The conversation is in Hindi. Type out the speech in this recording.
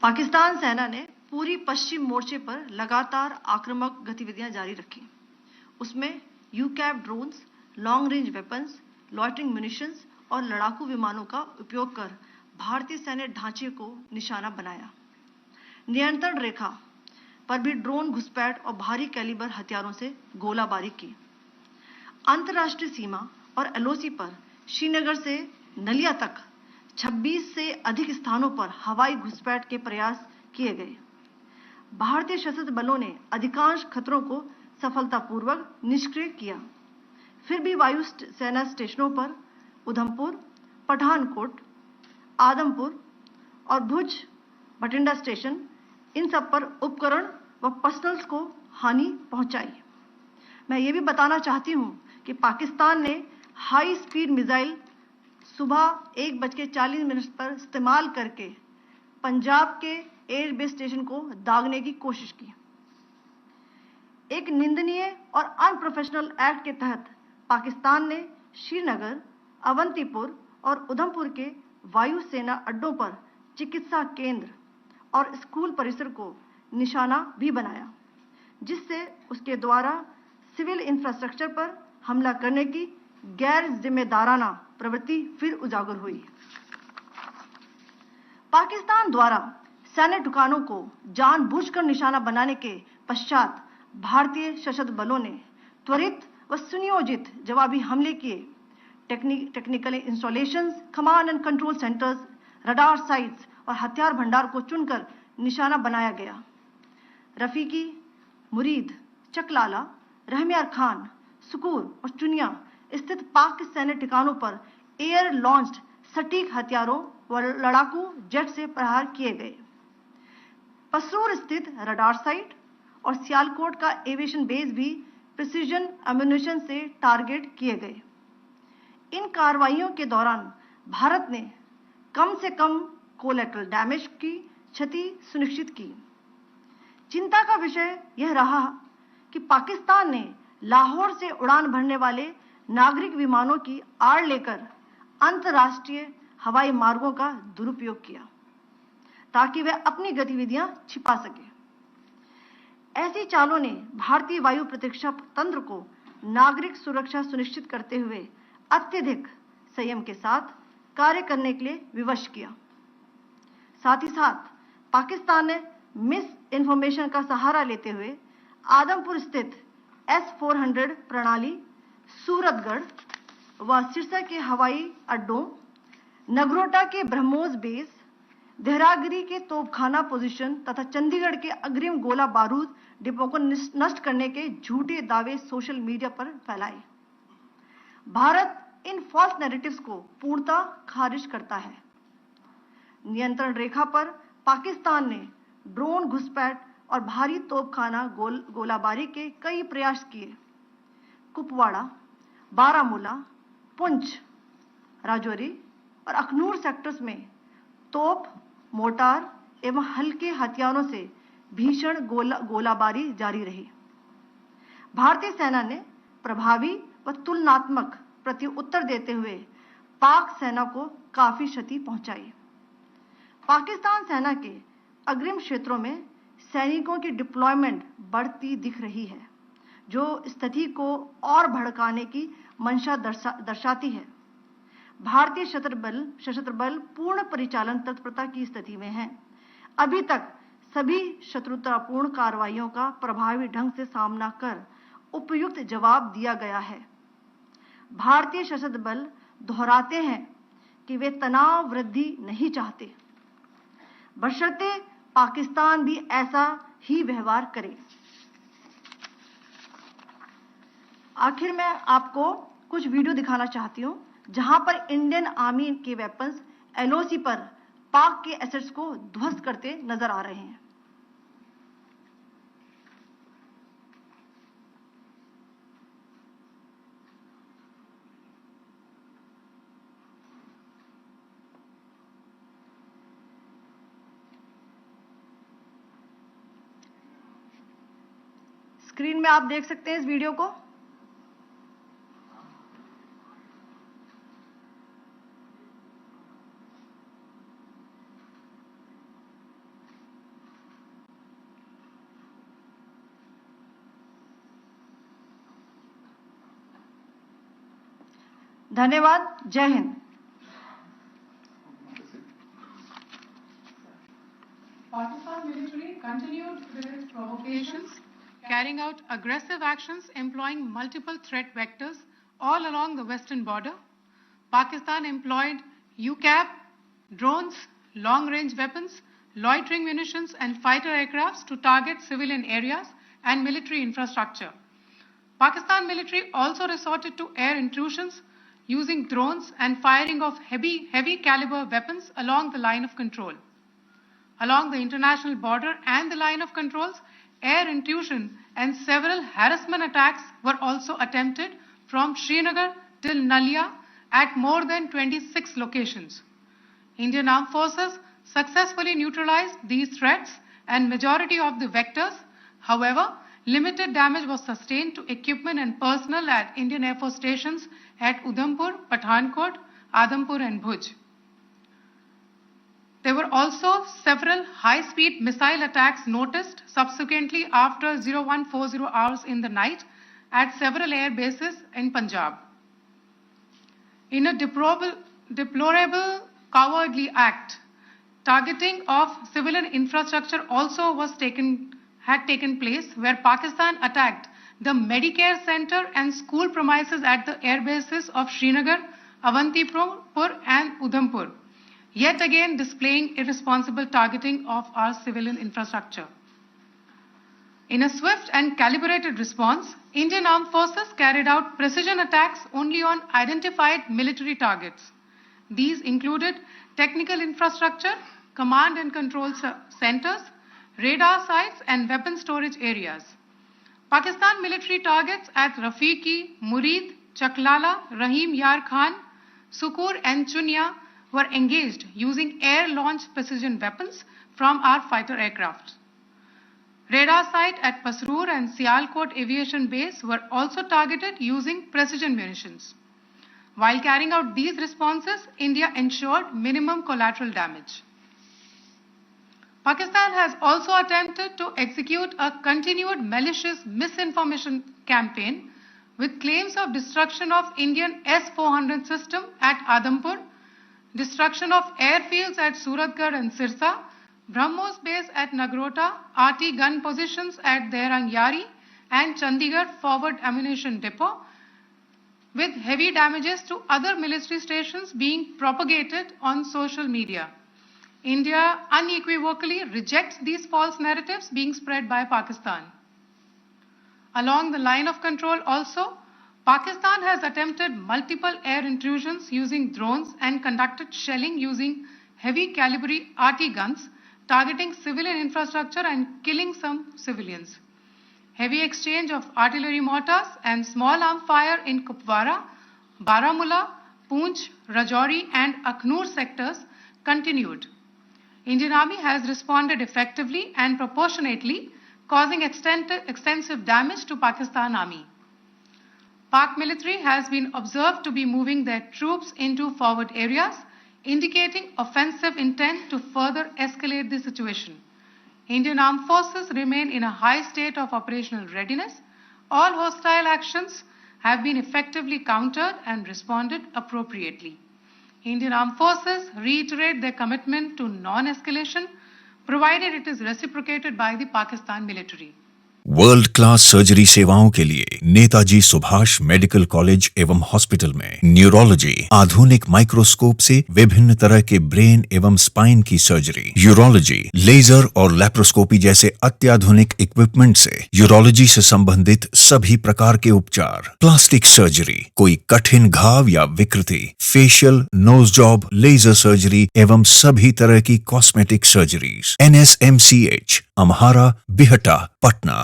पाकिस्तान सेना ने पूरी पश्चिम मोर्चे पर लगातार आक्रामक गतिविधियां जारी रखी। उसमें UCAV drones, long range weapons, loitering munitions और लड़ाकू विमानों का उपयोग कर भारतीय सैन्य ढांचे को निशाना बनाया। नियंत्रण रेखा पर भी ड्रोन घुसपैठ और भारी कैलिबर हथियारों से गोलाबारी की। अंतर्राष्ट्रीय सीमा और एलओसी पर श्रीनगर से नलिया तक 26 से अधिक स्थानों पर हवाई घुसपैठ के प्रयास किए गए। भारतीय सशस्त्र बलों ने अधिकांश खतरों को सफलतापूर्वक निष्क्रिय किया। फिर भी वायु सेना स्टेशनों पर उधमपुर, पठानकोट, आदमपुर और भुज बठिंडा स्टेशन, इन सब पर उपकरण व पर्सनल्स को हानि पहुंचाई। मैं ये भी बताना चाहती हूं कि पाकिस्तान ने हाई स्पीड मिसाइल सुबह 1:40 पर इस्तेमाल करके पंजाब के एयरबेस स्टेशन को दागने की कोशिश की। एक निंदनीय और अनप्रोफेशनल एक्ट के तहत पाकिस्तान ने श्रीनगर, अवंतीपुर और उधमपुर के वायु सेना अड्डों पर चिकित्सा केंद्र और स्कूल परिसर को निशाना भी बनाया, जिससे उसके द्वारा सिविल इंफ्रास्ट्रक्चर पर हमला करने की गैर जिम्मेदाराना प्रवृत्ति फिर उजागर हुई। पाकिस्तान द्वारा सैन्य ठिकानों को जानबूझकर निशाना बनाने के पश्चात भारतीय सशस्त्र बलों ने त्वरित व सुनियोजित जवाबी हमले किए। Technical installations, command and control centres, radar sites और हथियार भंडार को चुनकर निशाना बनाया गया। रफीकी, मुरीद, चकलाला, रहमियार खान, सुकूर और चुनिया स्थित पाक सैन्य ठिकानों पर एयर लॉन्च्ड सटीक हथियारों व लड़ाकू जेट से प्रहार किए गए। पसरूर स्थित रडार साइट और सियालकोट का एविएशन बेस भी प्रिसीजन एम्यूनिशन से टारगेट किए गए। इन कार्रवाइयों के दौरान भारत ने कम से कम कोलैटरल डैमेज की क्षति सुनिश्चित की। चिंता का विषय यह रहा कि पाकिस्तान ने लाहौर से उड़ान भरने वाले नागरिक विमानों की आड़ लेकर अंतर्राष्ट्रीय हवाई मार्गों का दुरुपयोग किया ताकि वे अपनी गतिविधियां छिपा सके। ऐसी चालों ने भारतीय वायु प्रतिरक्षा तंत्र को नागरिक सुरक्षा सुनिश्चित करते हुए अत्यधिक संयम के साथ कार्य करने के लिए विवश किया। साथ ही साथ पाकिस्तान ने मिस इन्फॉर्मेशन का सहारा लेते हुए आदमपुर स्थित S-400 प्रणाली, सूरतगढ़ व सिरसा के हवाई अड्डों, नगरोटा के ब्रह्मोस बेस, देहरागिरी के तोपखाना पोजीशन तथा चंडीगढ़ के अग्रिम गोला बारूद डिपो को नष्ट करने के झूठे दावे सोशल मीडिया पर फैलाए। भारत इन फॉल्स नैरेटिव्स को पूर्णतः खारिज करता है। नियंत्रण रेखा पर पाकिस्तान ने ड्रोन घुसपैठ और भारी तोपखाना गोलाबारी के कई प्रयास किए। कुपवाड़ा, बारामूला, पुंछ, राजौरी और अखनूर सेक्टर्स में तोप, मोर्टार एवं हल्के हथियारों से भीषण गोलाबारी जारी रही। भारतीय सेना ने प्रभावी व तुलनात्मक प्रत्युत्तर देते हुए पाक सेना को काफी क्षति पहुंचाई। पाकिस्तान सेना के अग्रिम क्षेत्रों में सैनिकों की डिप्लॉयमेंट बढ़ती दिख रही है, जो स्थिति को और भड़काने की मंशा दर्शाती है। भारतीय सशस्त्र बल पूर्ण परिचालन तत्परता की स्थिति में हैं। अभी तक सभी शत्रुतापूर्ण कार्रवाइयों का प्रभावी ढंग से सामना कर उपयुक्त जवाब दिया गया है। भारतीय सशस्त्र बल दोहराते हैं कि वे तनाव वृद्धि नहीं चाहते, बशर्ते पाकिस्तान भी ऐसा ही व्यवहार करे। आखिर में आपको कुछ वीडियो दिखाना चाहती हूं जहां पर इंडियन आर्मी के वेपन्स एलओसी पर पाक के एसेट्स को ध्वस्त करते नजर आ रहे हैं। स्क्रीन में आप देख सकते हैं इस वीडियो को। धन्यवाद। जय Hind. Pakistan military continued with its provocations, carrying out aggressive actions employing multiple threat vectors all along the western border. Pakistan employed UCAV, drones, long-range weapons, loitering munitions and fighter aircrafts to target civilian areas and military infrastructure. Pakistan military also resorted to air intrusions using drones and firing of heavy caliber weapons along the line of control. Along the international border and the line of controls, air intrusion and several harassment attacks were also attempted from Srinagar till Nalia at more than 26 locations. Indian Armed Forces successfully neutralized these threats and majority of the vectors. However, limited damage was sustained to equipment and personnel at Indian Air Force stations at Udhampur, Pathankot, Adampur and Bhuj. There were also several high-speed missile attacks noticed subsequently after 0140 hours in the night at several air bases in Punjab. In a deplorable cowardly act, targeting of civilian infrastructure also had taken place, where Pakistan attacked the Medicare Center and school premises at the air bases of Srinagar, Avantipur and Udhampur, yet again displaying irresponsible targeting of our civilian infrastructure. In a swift and calibrated response, Indian Armed Forces carried out precision attacks only on identified military targets. These included technical infrastructure, command and control centers, radar sites and weapon storage areas. Pakistan military targets at Rafiqi, Murid, Chaklala, Rahim Yar Khan, Sukur and Chunya were engaged using air-launched precision weapons from our fighter aircraft. Radar site at Pasroor and Sialkot Aviation Base were also targeted using precision munitions. While carrying out these responses, India ensured minimum collateral damage. Pakistan has also attempted to execute a continued malicious misinformation campaign with claims of destruction of Indian S-400 system at Adampur, destruction of airfields at Suratgarh and Sirsa, BrahMos base at Nagrota, RT gun positions at Derang Yari and Chandigarh forward ammunition depot, with heavy damages to other military stations being propagated on social media. India unequivocally rejects these false narratives being spread by Pakistan. Along the line of control also, Pakistan has attempted multiple air intrusions using drones and conducted shelling using heavy caliber RT guns, targeting civilian infrastructure and killing some civilians. Heavy exchange of artillery mortars and small arm fire in Kupwara, Baramulla, Poonch, Rajouri and Akhnur sectors continued. Indian Army has responded effectively and proportionately, causing extensive damage to Pakistan Army. Pak military has been observed to be moving their troops into forward areas, indicating offensive intent to further escalate the situation. Indian Armed Forces remain in a high state of operational readiness. All hostile actions have been effectively countered and responded appropriately. Indian Armed Forces reiterate their commitment to non-escalation, provided it is reciprocated by the Pakistan military. World class surgery सेवाओं के लिए नेताजी सुभाष मेडिकल कॉलेज एवं हॉस्पिटल में न्यूरोलॉजी, आधुनिक माइक्रोस्कोप से विभिन्न तरह के ब्रेन एवं स्पाइन की सर्जरी, यूरोलॉजी, लेजर और लैप्रोस्कोपी जैसे अत्याधुनिक इक्विपमेंट से यूरोलॉजी से संबंधित सभी प्रकार के उपचार, प्लास्टिक सर्जरी, कोई कठिन घाव या विकृति, facial, nose job, laser surgery एवं सभी तरह की cosmetic surgeries. NSMCH, Amhara, Bihta, Patna.